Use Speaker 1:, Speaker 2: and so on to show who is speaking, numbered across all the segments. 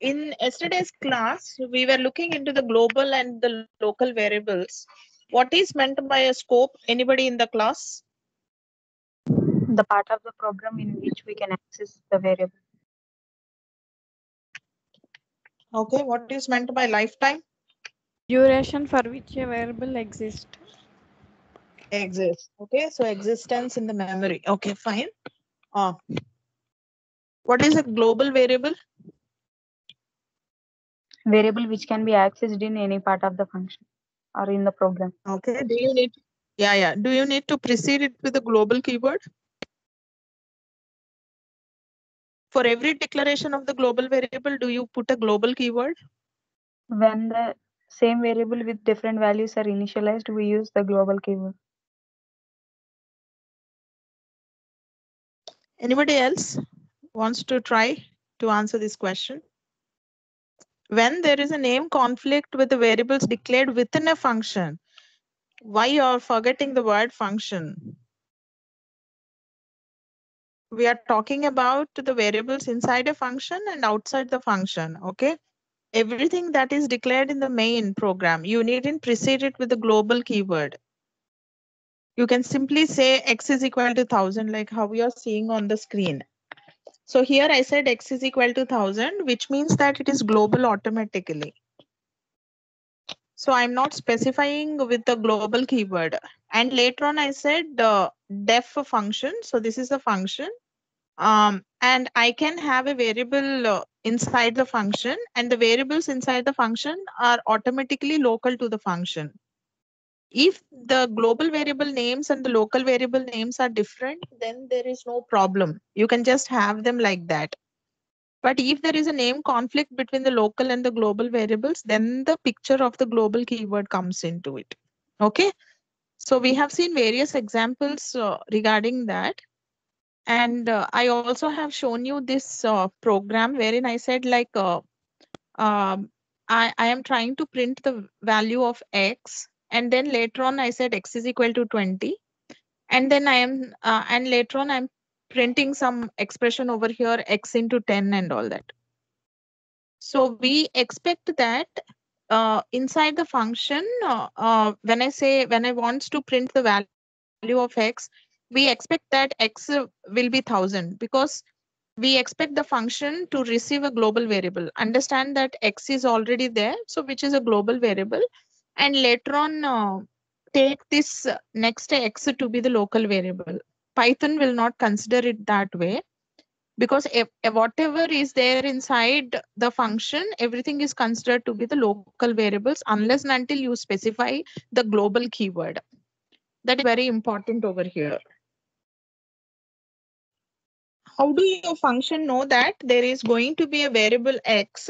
Speaker 1: In yesterday's class, we were looking into the global and the local variables. What is meant by a scope? Anybody in the class?
Speaker 2: The part of the program in which we can access the variable.
Speaker 1: Okay, what is meant by lifetime?
Speaker 3: Duration for which a variable exists.
Speaker 1: Exists. Okay, so existence in the memory. Okay, fine. Uh, what is a global variable?
Speaker 2: Variable which can be accessed in any part of the function or in the program.
Speaker 1: Okay, do you need? Yeah. Do you need to precede it with a global keyword? For every declaration of the global variable, do you put a global keyword?
Speaker 2: When the same variable with different values are initialized, we use the global keyword.
Speaker 1: Anybody else wants to try to answer this question? When there is a name conflict with the variables declared within a function, why you are forgetting the word function? We are talking about the variables inside a function and outside the function. Okay. Everything that is declared in the main program, you needn't precede it with the global keyword. You can simply say x is equal to 1000, like how we are seeing on the screen. So here I said x is equal to 1000, which means that it is global automatically. So I'm not specifying with the global keyword. And later on I said def function. So this is a function. And I can have a variable inside the function, and the variables inside the function are automatically local to the function. If the global variable names and the local variable names are different, then there is no problem. You can just have them like that. But if there is a name conflict between the local and the global variables, then the picture of the global keyword comes into it. Okay. So we have seen various examples regarding that. And I also have shown you this program wherein I said like, um, I am trying to print the value of x. And then later on, I said x is equal to 20. And then and later on, I'm printing some expression over here, x into 10 and all that. So we expect that inside the function, when I want to print the value of x, we expect that x will be 1000 because we expect the function to receive a global variable. Understand that x is already there, so which is a global variable, and later on take this next x to be the local variable. Python will not consider it that way because if whatever is there inside the function, everything is considered to be the local variables unless and until you specify the global keyword. That is very important over here. How do your function know that there is going to be a variable x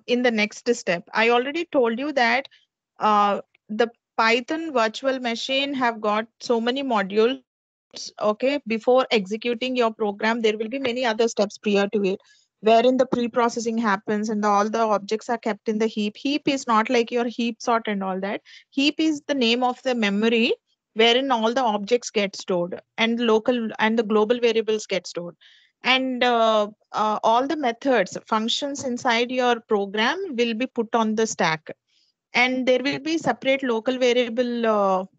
Speaker 1: in the next step? I already told you that the Python virtual machine have got so many modules. Okay, before executing your program, there will be many other steps prior to it, wherein the pre-processing happens and all the objects are kept in the heap. Heap is not like your heap sort and all that. Heap is the name of the memory wherein all the objects get stored and local and the global variables get stored. And all the methods, functions inside your program will be put on the stack, and there will be separate local variable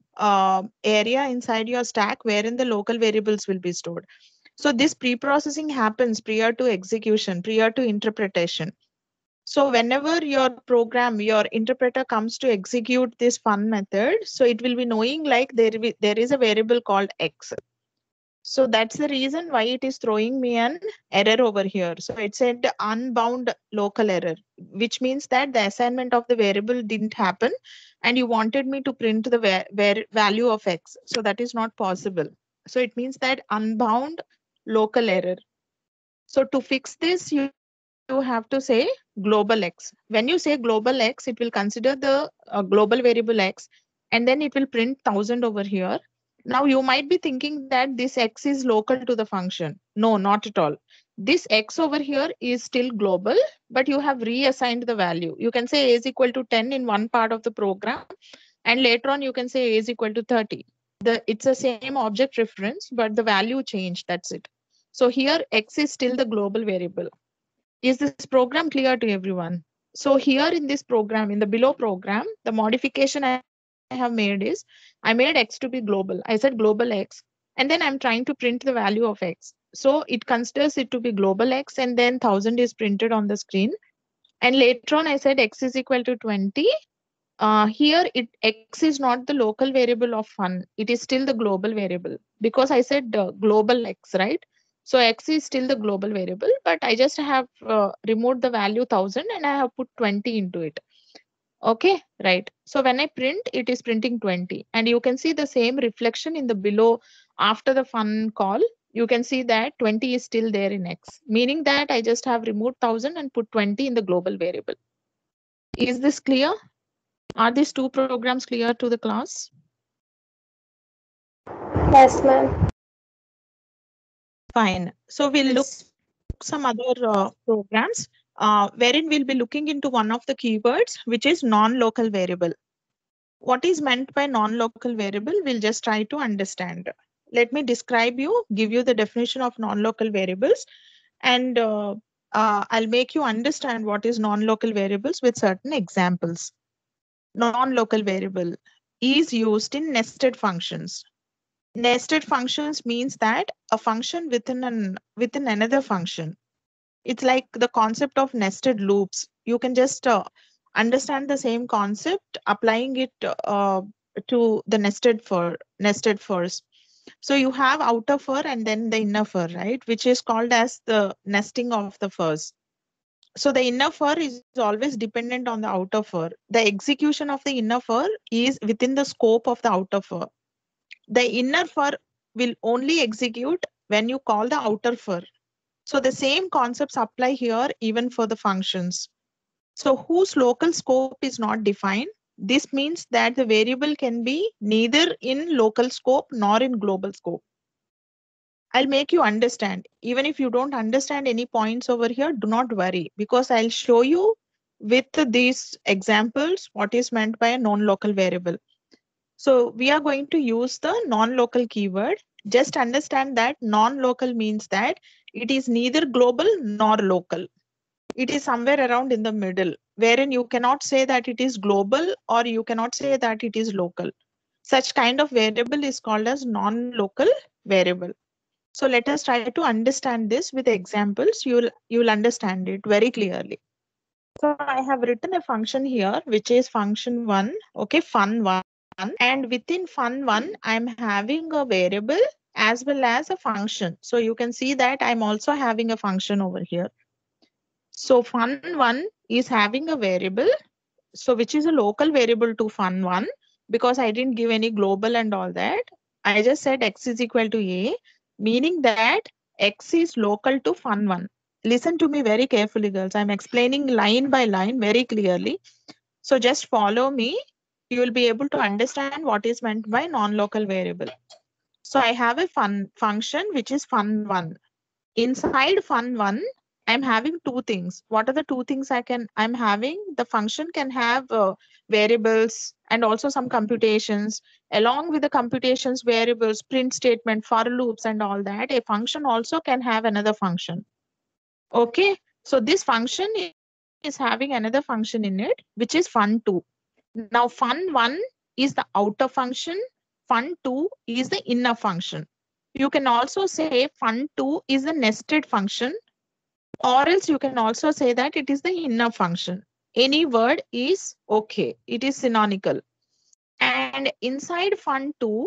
Speaker 1: area inside your stack wherein the local variables will be stored. So this pre-processing happens prior to execution, prior to interpretation. So whenever your program, your interpreter comes to execute this fun method, so it will be knowing like there is a variable called x. So that's the reason why it is throwing me an error over here. So it said unbound local error, which means that the assignment of the variable didn't happen and you wanted me to print the value of x. So that is not possible. So it means that unbound local error. So to fix this, you have to say global x. When you say global x, it will consider the global variable x, and then it will print 1000 over here. Now you might be thinking that this x is local to the function. No, not at all. This x over here is still global, but you have reassigned the value. You can say a is equal to 10 in one part of the program, and later on you can say a is equal to 30. It's the same object reference, but the value changed. That's it. So here x is still the global variable. Is this program clear to everyone? So here in this program, in the below program, the modification I have made is, I made X to be global. I said global X, and then I'm trying to print the value of X. So it considers it to be global X, and then 1000 is printed on the screen. And later on, I said X is equal to 20. Here, X is not the local variable of fun. It is still the global variable because I said global X, right? So X is still the global variable, but I just have removed the value 1000 and I have put 20 into it. Okay, right. So when I print, it is printing 20. And you can see the same reflection in the below after the fun call. You can see that 20 is still there in X, meaning that I just have removed 1000 and put 20 in the global variable. Is this clear? Are these two programs clear to the class?
Speaker 4: Yes, ma'am.
Speaker 1: Fine. So we'll look some other programs wherein we'll be looking into one of the keywords, which is non-local variable. What is meant by non-local variable? We'll just try to understand. Let me describe you, give you the definition of non-local variables, and I'll make you understand what is non-local variables with certain examples. Non-local variable is used in nested functions. Nested functions means that a function within another function. It's like the concept of nested loops. You can just understand the same concept, applying it to the nested furs. So you have outer fur and then the inner fur, right? Which is called as the nesting of the furs. So the inner fur is always dependent on the outer fur. The execution of the inner fur is within the scope of the outer fur. The inner fur will only execute when you call the outer fur. So the same concepts apply here even for the functions. So whose local scope is not defined. This means that the variable can be neither in local scope nor in global scope. I'll make you understand. Even if you don't understand any points over here, do not worry, because I'll show you with these examples what is meant by a non-local variable. So we are going to use the non-local keyword. Just understand that non-local means that it is neither global nor local. It is somewhere around in the middle, wherein you cannot say that it is global or you cannot say that it is local. Such kind of variable is called as non-local variable. So let us try to understand this with examples. You'll understand it very clearly. So I have written a function here, which is function 1, okay, fun1. And within fun1, I'm having a variable as well as a function. So you can see that I'm also having a function over here. So fun1 is having a variable, so which is a local variable to fun1, because I didn't give any global and all that. I just said X is equal to A, meaning that X is local to fun1. Listen to me very carefully, girls. I'm explaining line by line very clearly. So just follow me. You will be able to understand what is meant by non-local variable. So I have a function which is fun1. Inside fun1, I'm having two things. What are the two things I'm having? The function can have variables and also some computations. Along with the computations, variables, print statement, for loops and all that, a function also can have another function. Okay, so this function is having another function in it, which is fun2. Now fun1 is the outer function, fun2 is the inner function. You can also say fun2 is a nested function, or else you can also say that it is the inner function. Any word is okay. It is synonymical. And inside fun2,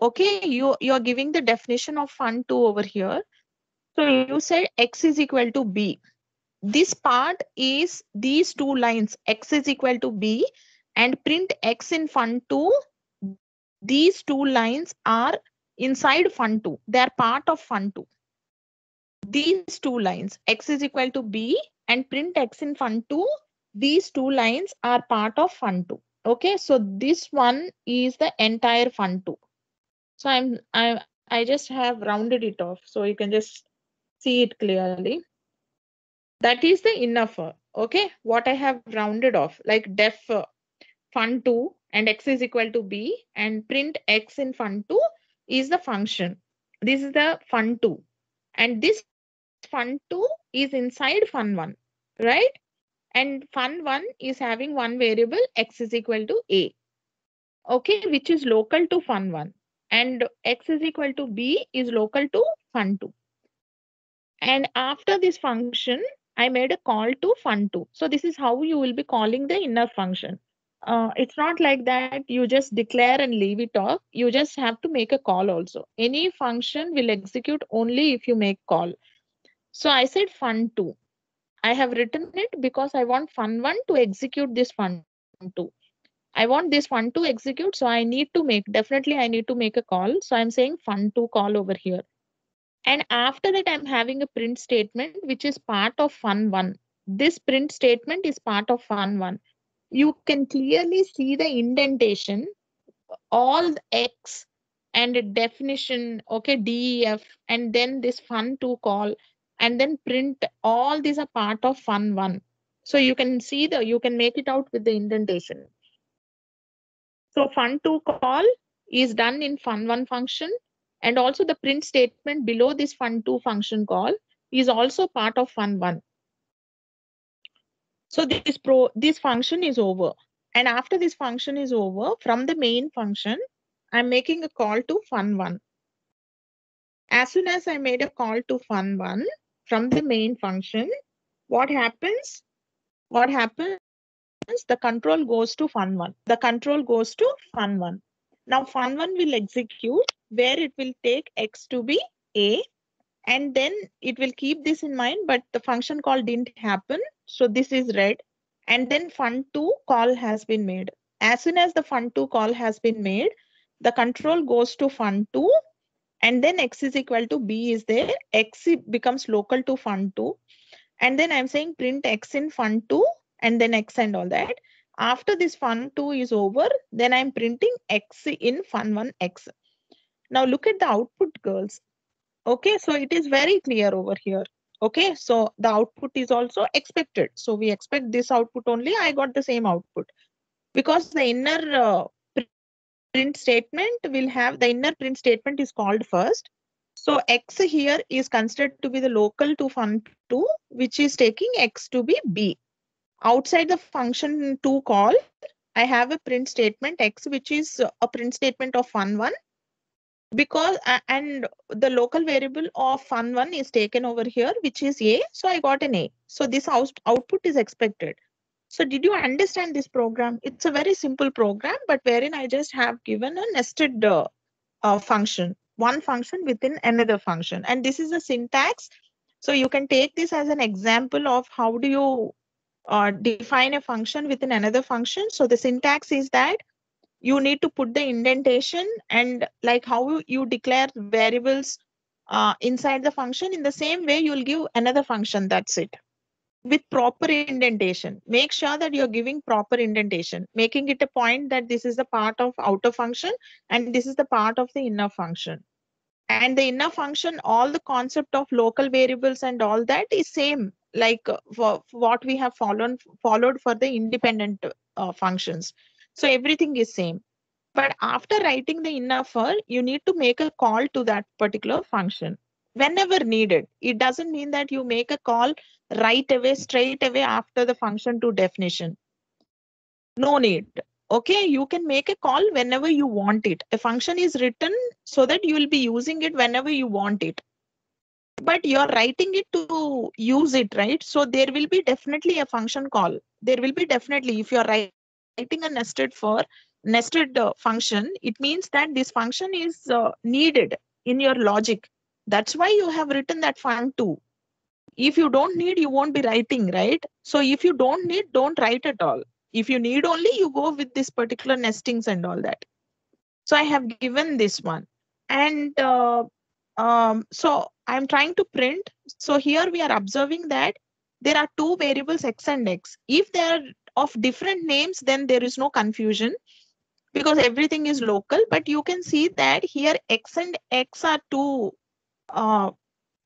Speaker 1: okay, you're giving the definition of fun2 over here. So you said X is equal to B. This part is these two lines, X is equal to B and print X in fun2. These two lines are inside fun2. They are part of fun2. These two lines, X is equal to B and print X in fun2. These two lines are part of fun2. Okay, so this one is the entire fun2. So I just have rounded it off, so you can just see it clearly. That is the inner fur. Okay, what I have rounded off, like def fun2 and X is equal to B and print X in fun2 is the function. This is the fun2. And this fun2 is inside fun1, right? And fun1 is having one variable x is equal to a, okay, which is local to fun1, and x is equal to b is local to fun2. And after this function, I made a call to fun2. So this is how you will be calling the inner function. It's not like that you just declare and leave it off. You just have to make a call also. Any function will execute only if you make call. So I said fun2. I have written it because I want fun1 to execute this fun2. I want this fun to execute, so I need to definitely I need to make a call. So I'm saying fun2 call over here. And after that, I'm having a print statement, which is part of fun1. This print statement is part of fun1. You can clearly see the indentation, all the X and a definition, okay, DEF, and then this fun2 call, and then print. All these are part of fun1. So you can see you can make it out with the indentation. So fun2 call is done in fun1 function, and also the print statement below this fun2 function call is also part of fun1. So this function is over. And after this function is over, from the main function, I'm making a call to fun1. As soon as I made a call to fun1 from the main function, what happens? What happens? The control goes to fun1. The control goes to fun1. Now fun1 will execute where it will take x to be a, and then it will keep this in mind, but the function call didn't happen. So this is red. And then fun2 call has been made. As soon as the fun2 call has been made, the control goes to fun2, and then x is equal to b is there. X becomes local to fun2. And then I'm saying print x in fun2 and then x and all that. After this fun2 is over, then I'm printing x in fun1 x. Now look at the output, girls. Okay, so it is very clear over here. Okay, so the output is also expected. So we expect this output only. I got the same output because the inner print statement will have the inner print statement is called first. So x here is considered to be the local to fun2, which is taking x to be b. Outside the function to call, I have a print statement x, which is a print statement of fun1, because and the local variable of fun1 is taken over here, which is a. So I got an a. So this output is expected. So did you understand this program? It's a very simple program, but wherein I just have given a nested function, one function within another function. And this is the syntax. So you can take this as an example of how do you define a function within another function. So the syntax is that you need to put the indentation, and like how you declare variables inside the function, in the same way you'll give another function. That's it. With proper indentation. Make sure that you're giving proper indentation, making it a point that this is the part of outer function and this is the part of the inner function. And the inner function, all the concept of local variables and all that is same, like for what we have followed for the independent functions. So everything is same. But after writing the inner for, you need to make a call to that particular function whenever needed. It doesn't mean that you make a call right away, straight away after the function to definition. No need. Okay, you can make a call whenever you want it. A function is written so that you will be using it whenever you want it. But you're writing it to use it, right? So there will be definitely a function call. There will be definitely, if you're writing a nested function, it means that this function is needed in your logic. That's why you have written that fun2. If you don't need, you won't be writing, right? So if you don't need, don't write at all. If you need only, you go with this particular nestings and all that. So I have given this one. And so I'm trying to print. So here we are observing that there are two variables x and x. If they are of different names, then there is no confusion because everything is local. But you can see that here x and x are two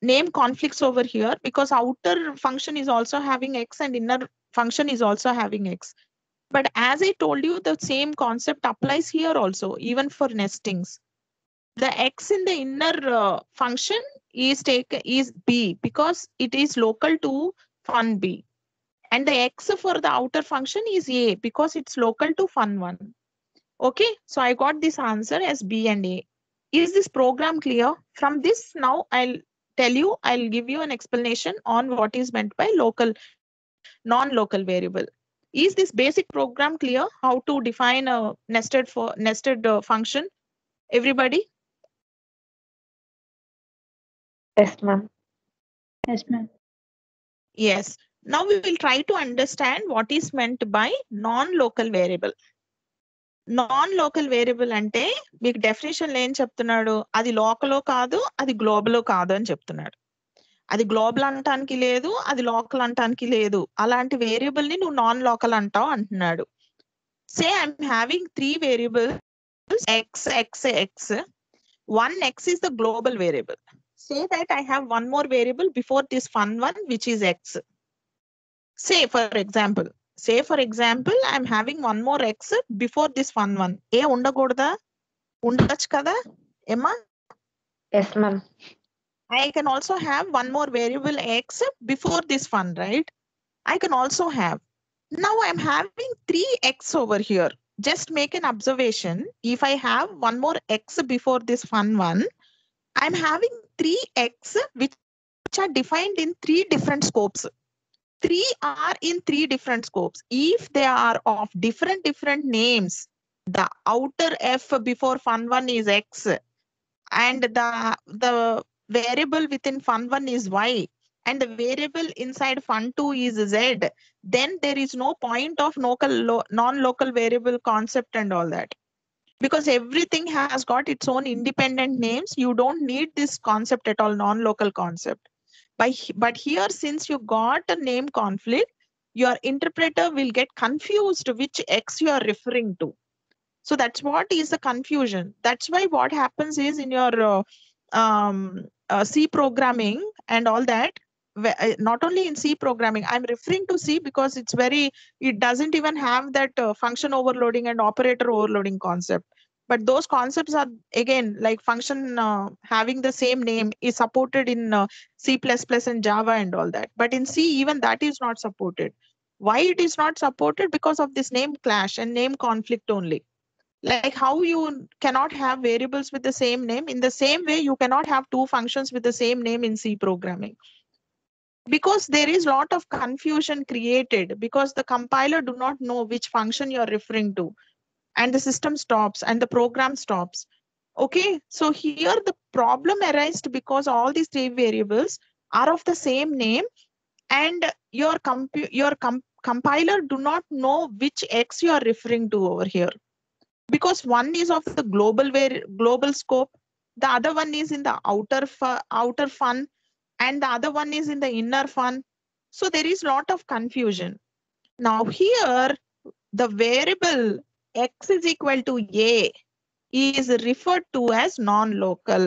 Speaker 1: name conflicts over here because outer function is also having x and inner function is also having x. But as I told you, the same concept applies here also, even for nestings. The x in the inner function is b because it is local to fun b. And the x for the outer function is a because it's local to fun 1. Okay, so I got this answer as b and a. Is this program clear? From this, now I'll give you an explanation on what is meant by non-local variable. Is this basic program clear? How to define a nested function? Everybody?
Speaker 2: Yes, ma'am.
Speaker 4: Yes, ma'am.
Speaker 1: Yes. Now we will try to understand what is meant by non-local variable. Non-local variable అంటే మీకు definition ఏం చెప్తున్నాడు? అది లోకలో కాదు, అది గ్లోబలో కాదు అని చెప్తున్నాడు. అది గ్లోబల్ అంటానికి లేదు, అది లోకల్ అంటానికి లేదు. అలాంటి వేరియబుల్ ని నువ్వు నాన్ లోకల్ అంటావు అంటున్నాడు. Say I'm having 3 variables x, x, x. One x is the global variable. Say that I have one more variable before this fun one, which is x. Say for example, I'm having one more x before this fun one. ఏ ఉండకూడదా? ఉండొచ్చు కదా ఏమా?
Speaker 2: Yes, ma'am.
Speaker 1: I can also have one more variable x before this fun, right? I can also have. Now I'm having 3x over here. Just make an observation. If I have one more x before this fun one, I'm having 3x which are defined in 3 different scopes. 3 are in 3 different scopes. If they are of different names, the outer f before fun one is x, and the variable within fun one is y, and the variable inside fun 2 is z, then there is no point of non-local variable concept and all that. Because everything has got its own independent names, you don't need this concept at all, non-local concept. But here, since you got a name conflict, your interpreter will get confused which x you are referring to. So that's what is the confusion. That's why what happens is in your C programming and all that, not only in C programming, I'm referring to C because it doesn't even have that function overloading and operator overloading concept. But those concepts are, again, like function having the same name is supported in C++ and Java and all that. But in C, even that is not supported. Why it is not supported? Because of this name clash and name conflict only. Like how you cannot have variables with the same name, in the same way you cannot have 2 functions with the same name in C programming. Because there is a lot of confusion created because the compiler do not know which function you are referring to, and the system stops and the program stops. Okay, so here the problem arises because all these 3 variables are of the same name, and your compiler do not know which x you are referring to over here. Because one is of the global scope, the other one is in the outer fun, and the other one is in the inner fun. So there is a lot of confusion. Now here, the variable x is equal to a is referred to as non-local.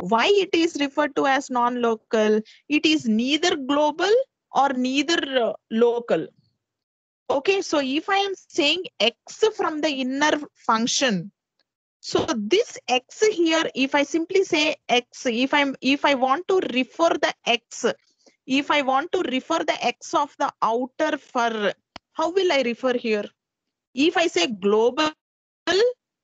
Speaker 1: Why it is referred to as non-local? It is neither global or neither local. Okay, so if I am saying x from the inner function, so this x here, if I simply say x, if I want to refer the x, if I want to refer the x of the outer fur, how will I refer here? If I say global,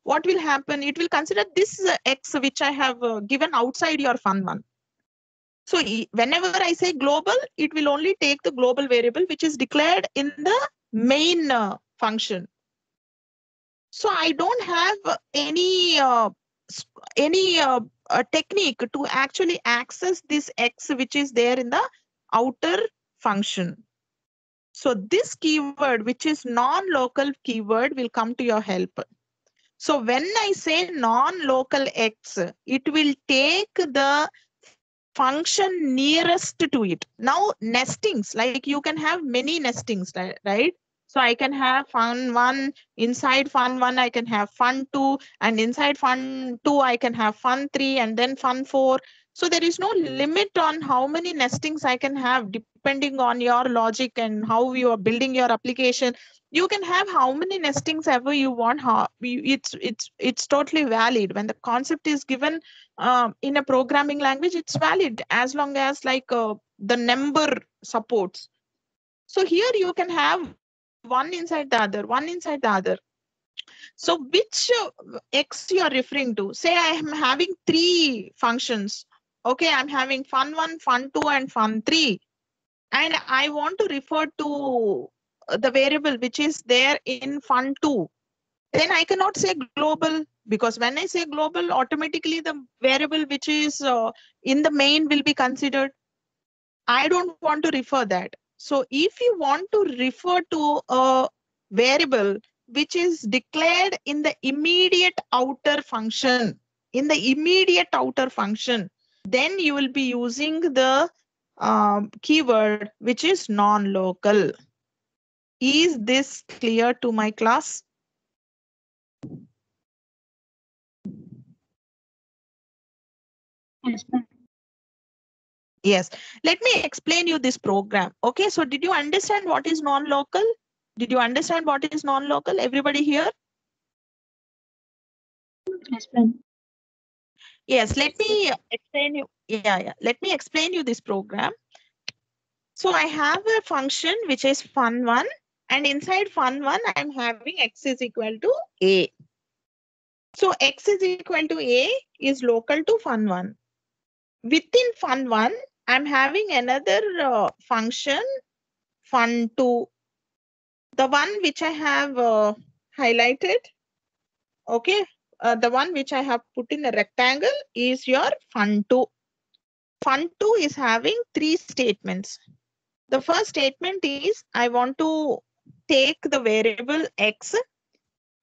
Speaker 1: what will happen? It will consider this x which I have given outside your fun one. So whenever I say global, it will only take the global variable which is declared in the main function. So I don't have any technique to actually access this x which is there in the outer function. So this keyword, which is non-local keyword, will come to your help. So when I say non-local x, it will take the function nearest to it. Now nestings, like you can have many nestings, right? So I can have fun 1, inside fun 1, I can have fun 2, and inside fun 2, I can have fun 3, and then fun 4. So there is no limit on how many nestings I can have depending on your logic and how you are building your application. You can have how many nestings ever you want. It's totally valid. When the concept is given in a programming language, it's valid as long as like the number supports. So here you can have one inside the other, one inside the other. So which X you are referring to? Say I am having 3 functions. Okay, I'm having fun1, fun2, and fun3. And I want to refer to the variable which is there in fun2. Then I cannot say global, because when I say global, automatically the variable which is in the main will be considered. I don't want to refer that. So if you want to refer to a variable which is declared in the immediate outer function, then you will be using the keyword which is non-local. Is this clear to my class?
Speaker 2: Yes, ma'am.
Speaker 1: Yes. Let me explain you this program. Okay, so did you understand what is non-local? Did you understand what is non-local? Everybody here?
Speaker 2: Yes, ma'am.
Speaker 1: Yes, let me explain you. Let me explain you this program. So I have a function which is fun1, and inside fun1, I'm having x is equal to a. So x is equal to a is local to fun1. Within fun1, I'm having another function fun2. The one which I have highlighted, okay, the one which I have put in a rectangle is your fun2. Fun2 is having 3 statements. The first statement is I want to take the variable x,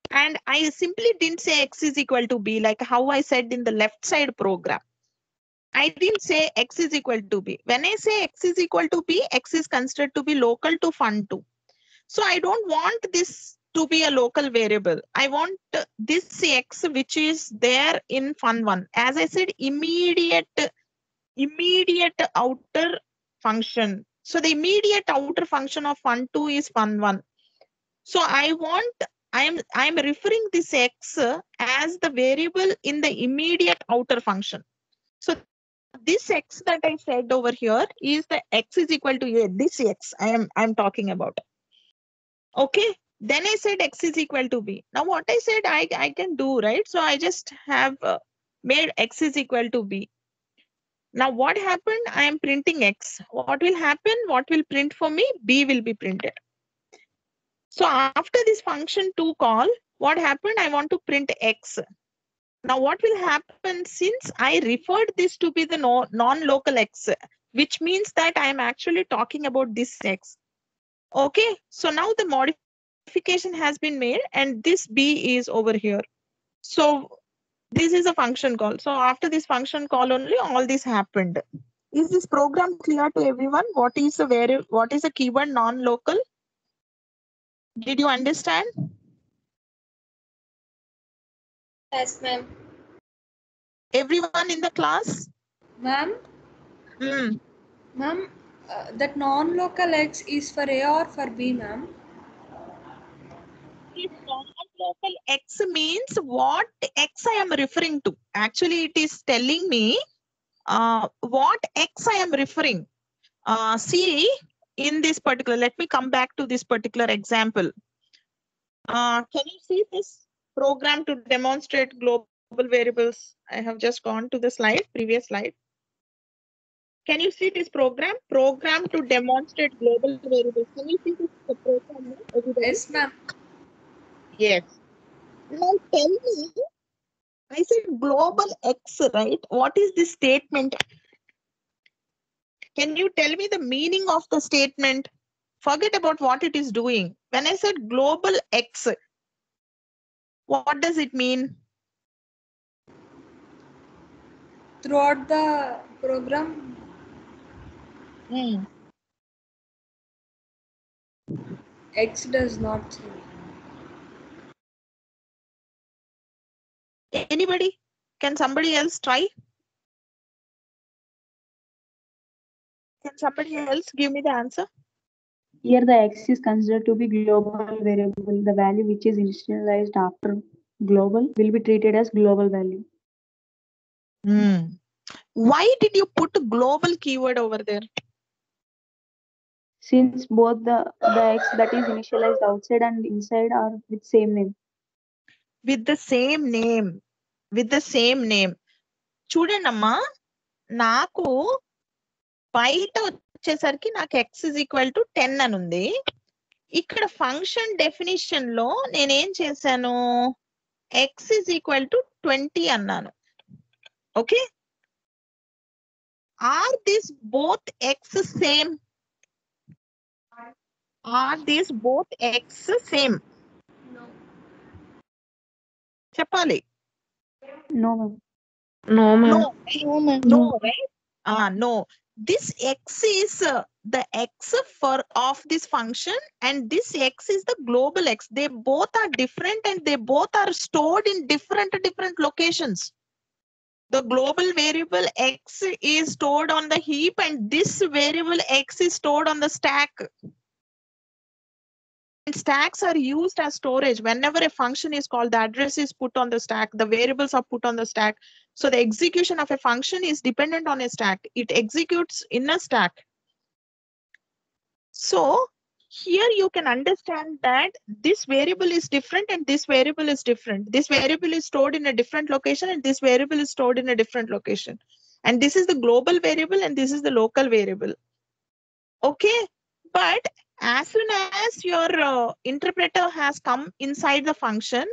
Speaker 1: and I simply didn't say x is equal to b like how I said in the left side program. I didn't say x is equal to b. When I say x is equal to b, x is considered to be local to fun2. So I don't want this to be a local variable. I want this x which is there in fun1. As I said, immediate outer function. So the immediate outer function of fun2 is fun1. So I am referring this x as the variable in the immediate outer function. So this x that I said over here is the x is equal to a. This x I'm talking about. Okay. Then I said x is equal to b. Now what I said I can do, right? So I just have made x is equal to b. Now what happened? I am printing x. What will happen? What will print for me? B will be printed. So after this function2 call, what happened? I want to print x. Now what will happen, since I referred this to be the non-local x, which means that I am actually talking about this x. Okay, so now the modification has been made and this b is over here. So this is a function call. So after this function call only all this happened. Is this program clear to everyone? What is the variable? What is the keyword non-local? Did you understand?
Speaker 4: Yes, ma'am.
Speaker 1: Everyone in the class?
Speaker 4: Ma'am, ma'am, that non-local X is for A or for B, ma'am?
Speaker 1: This non-local X means what X I am referring to. Actually, it is telling me what X I am referring. See, in this particular, let me come back to this particular example. Can you see this program to demonstrate global variables? I have just gone to the slide, previous slide. Can you see this program? Program to demonstrate global variables. Can you see this program? Everybody?
Speaker 4: Yes, ma'am.
Speaker 1: Yes. Now tell me, I said global X, right? What is this statement? Can you tell me the meaning of the statement? Forget about what it is doing. When I said global X, what does it mean?
Speaker 4: Throughout the program, X does not change.
Speaker 1: Anybody? Can somebody else try? Can somebody else give me the answer?
Speaker 2: Here the x is considered to be global variable. The value which is initialized after global will be treated as global value.
Speaker 1: Why did you put global keyword over there?
Speaker 2: Since both the x that is initialized outside and inside are with same name.
Speaker 1: With the same name. With the same name. చూడండమ్మా నాకు బయట వచ్చేసరికి నాకు x is equal to 10 అని ఉంది. ఇక్కడ function definition లో నేనేం చేశాను, x is equal to 20 అన్నాను. Okay, are these both x same? Are these both x same?
Speaker 4: No.
Speaker 1: చెప్పాలి.
Speaker 2: No, ma'am.
Speaker 3: No, ma'am.
Speaker 1: No, right? No, right? No. This x is the x of this function, and this x is the global x. They both are different and they both are stored in different locations. The global variable x is stored on the heap and this variable x is stored on the stack. And stacks are used as storage. Whenever a function is called, the address is put on the stack, the variables are put on the stack. So the execution of a function is dependent on a stack. It executes in a stack. So here you can understand that this variable is different and this variable is different. This variable is stored in a different location and this variable is stored in a different location. And this is the global variable and this is the local variable. Okay, but as soon as your interpreter has come inside the function,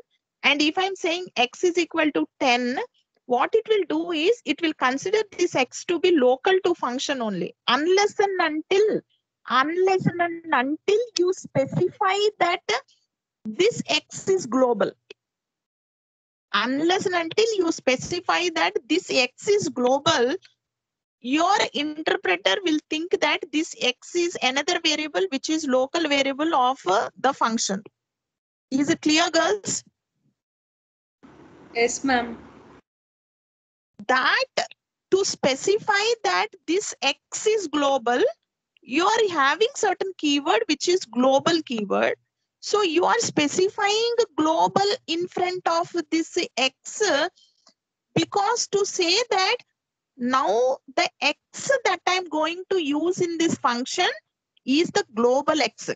Speaker 1: and if I'm saying x is equal to 10, what it will do is it will consider this x to be local to function only, unless and until you specify that this x is global. Unless and until you specify that this x is global, your interpreter will think that this x is another variable which is local variable of the function. Is it clear, girls?
Speaker 4: Yes, ma'am.
Speaker 1: That to specify that this x is global, you are having certain keyword which is global keyword. So you are specifying global in front of this x because to say that now the x that I'm going to use in this function is the global x.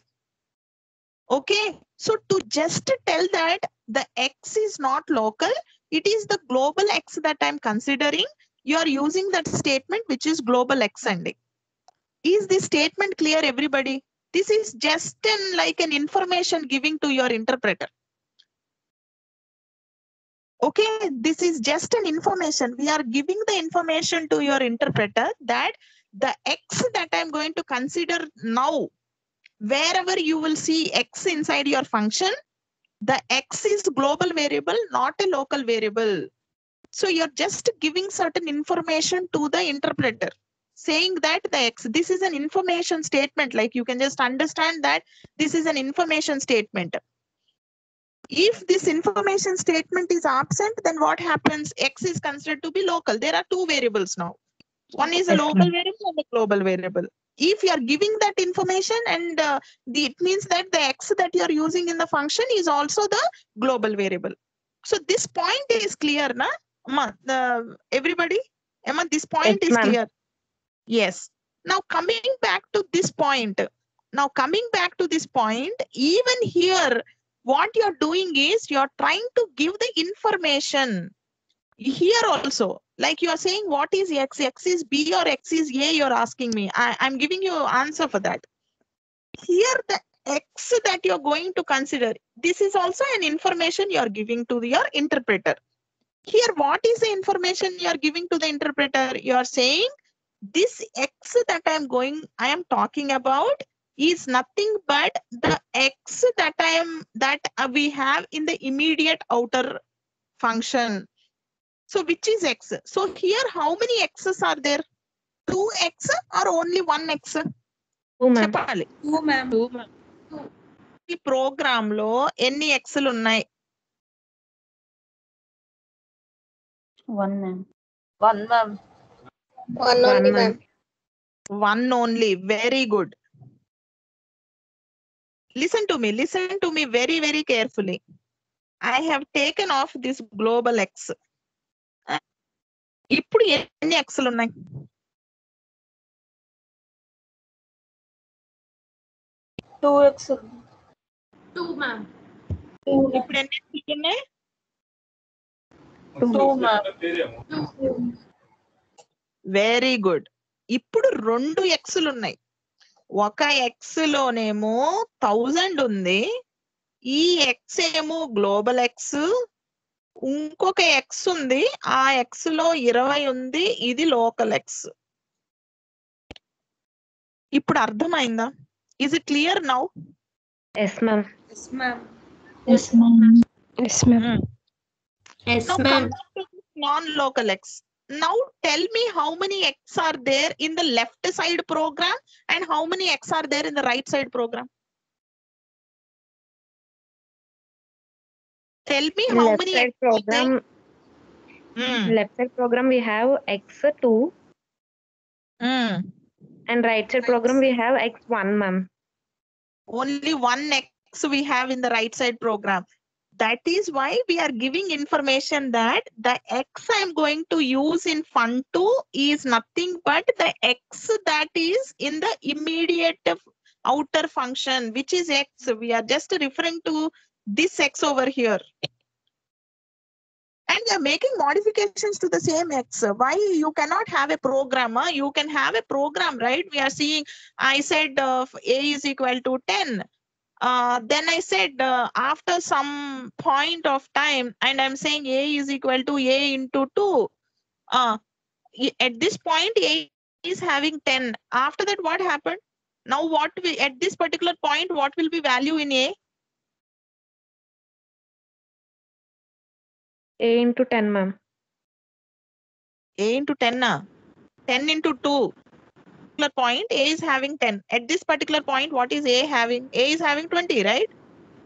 Speaker 1: Okay, so to just tell that the x is not local, it is the global x that I'm considering, you are using that statement which is global x ending. Is this statement clear, everybody? This is just like an information giving to your interpreter. Okay, this is just an information. We are giving the information to your interpreter that the x that I'm going to consider now, wherever you will see x inside your function, the x is global variable, not a local variable. So you're just giving certain information to the interpreter, saying that the x, this is an information statement. Like you can just understand that this is an information statement. If this information statement is absent, then what happens? X is considered to be local. There are two variables now. One is a local variable and a global variable. If you are giving that information and it means that the x that you are using in the function is also the global variable. So this point is clear, na? Everybody? Emma, this point
Speaker 3: Yes,
Speaker 1: is
Speaker 3: ma'am.
Speaker 1: clear. Yes. Now coming back to this point. Even here, what you're doing is you're trying to give the information. Here also, like you are saying, what is x? X is b or x is a? You're asking me. I'm giving you answer for that. Here, the x that you're going to consider, this is also an information you're giving to your interpreter. Here, what is the information you're giving to the interpreter? You're saying this x that I am talking about is nothing but the x that we have in the immediate outer function. So which is x? So here, how many x's are there? 2x or only 1x?
Speaker 3: 2, ma'am.
Speaker 1: చెప్పాలి.
Speaker 4: 2, ma'am.
Speaker 3: 2, ma'am.
Speaker 1: ఈ programme లో ఎన్ని x'లు ఉన్నాయి?
Speaker 2: 1, ma'am.
Speaker 5: 1, ma'am.
Speaker 3: 1, ma'am.
Speaker 1: One only. Very good. Listen to me very, very carefully. I have taken off this global X. ఇప్పుడు ఎన్ని X'లు ఉన్నాయి?
Speaker 4: 2x.
Speaker 5: 2 ma'am.
Speaker 1: ఇప్పుడు ఎన్ని X'లు ఉన్నాయి?
Speaker 4: 2 ma'am.
Speaker 1: Very good. ఇప్పుడు 2 X'లు ఉన్నాయి. ఒక X లోనేమో 1000 ఉంది. ఈ X ఏమో గ్లోబల్ X, ఇంకొక X ఉంది, ఆ X లో 20 ఉంది, ఇది లోకల్ X. ఇప్పుడు అర్థమైందా? Is it clear now?
Speaker 6: Yes, ma'am.
Speaker 4: Yes, ma'am.
Speaker 2: Yes, ma'am.
Speaker 3: Yes, ma'am.
Speaker 5: Yes,
Speaker 1: Now
Speaker 5: ma'am.
Speaker 1: come back to non-local X. Now tell me how many X are there in the left side program and how many X are there in the right side program? Tell me how
Speaker 6: Left
Speaker 1: many
Speaker 6: side
Speaker 1: X are there?
Speaker 6: program. Left side program we have x2 and right side program we have x1, ma'am.
Speaker 1: Only one X we have in the right side program. That is why we are giving information that the X I am going to use in fun2 is nothing but the X that is in the immediate outer function, which is X. We are just referring to this X over here. And we are making modifications to the same X. Why you cannot have a program? You can have a program, right? We are seeing, I said A is equal to 10. Then I said after some point of time, and I'm saying A is equal to A into 2. At this point, A is having 10. After that, what happened? Now, at this particular point, what will be value in A?
Speaker 6: A into 10, ma'am.
Speaker 1: A into 10, 10 into 2. Particular point, A is having 10. At this particular point, what is A having? A is having 20, right?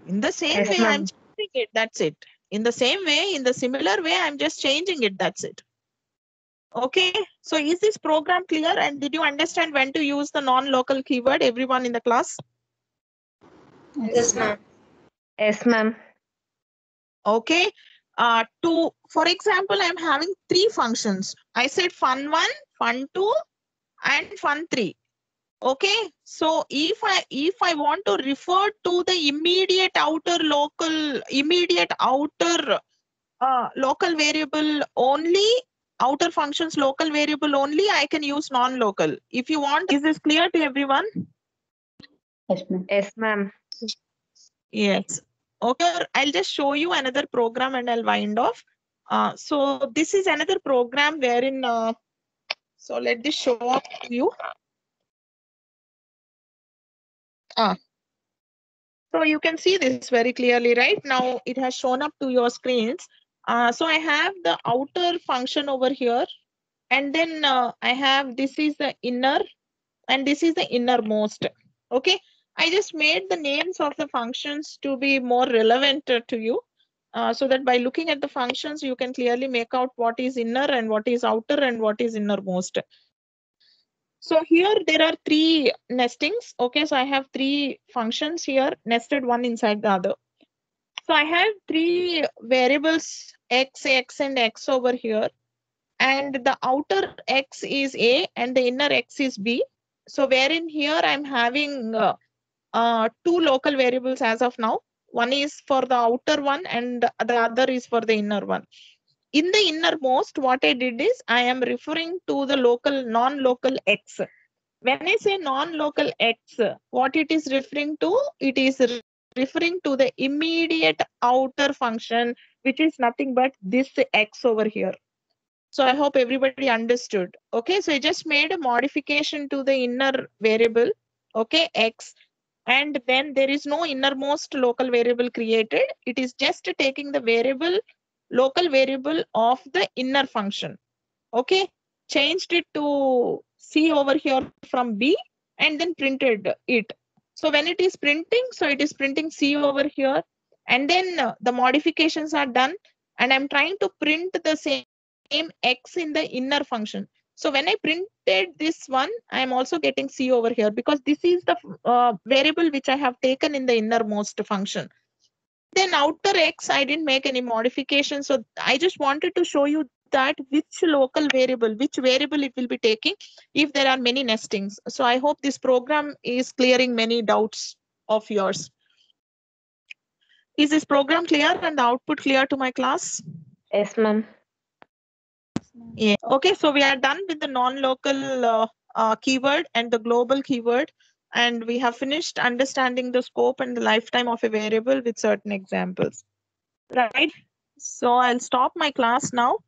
Speaker 1: In the same
Speaker 6: Yes,
Speaker 1: way,
Speaker 6: ma'am.
Speaker 1: I'm changing it. That's it. In the same way, in the similar way, I'm just changing it. That's it. Okay. So is this program clear? And did you understand when to use the non-local keyword, everyone in the class?
Speaker 4: Yes, ma'am.
Speaker 6: Yes, ma'am.
Speaker 1: Okay. For example, I'm having 3 functions. I said fun1, fun2, and fun3. Okay. So if I want to refer to the immediate outer local variable only, outer functions local variable only, I can use non-local. If you want, is this clear to everyone?
Speaker 2: Yes, ma'am.
Speaker 6: Yes, ma'am.
Speaker 1: Yes. Okay, I'll just show you another program and I'll wind off. So this is another program wherein, so let this show up to you. So you can see this very clearly, right? Now it has shown up to your screens. So I have the outer function over here. And then I have, this is the inner and this is the innermost. Okay. I just made the names of the functions to be more relevant to you. So that by looking at the functions, you can clearly make out what is inner and what is outer and what is innermost. So here there are 3 nestings. Okay, so I have 3 functions here nested one inside the other. So I have 3 variables x, x, and x over here. And the outer x is A and the inner x is B. So wherein here I'm having 2 local variables as of now. One is for the outer one and the other is for the inner one. In the innermost, what I did is I am referring to the non-local x. When I say non-local x, what it is referring to? It is referring to the immediate outer function, which is nothing but this x over here. So I hope everybody understood. Okay, so I just made a modification to the inner variable, okay, x. And then there is no innermost local variable created. It is just taking the local variable of the inner function. Okay, changed it to C over here from B and then printed it. So when it is printing, so it is printing C over here. And then the modifications are done. And I'm trying to print the same x in the inner function. So when I printed this one, I am also getting C over here because this is the variable which I have taken in the innermost function. Then outer X, I didn't make any modifications. So I just wanted to show you that which local variable, which variable it will be taking if there are many nestings. So I hope this program is clearing many doubts of yours. Is this program clear and the output clear to my class?
Speaker 6: Yes, ma'am.
Speaker 1: Yeah. Okay, so we are done with the non-local keyword and the global keyword, and we have finished understanding the scope and the lifetime of a variable with certain examples. Right. So I'll stop my class now.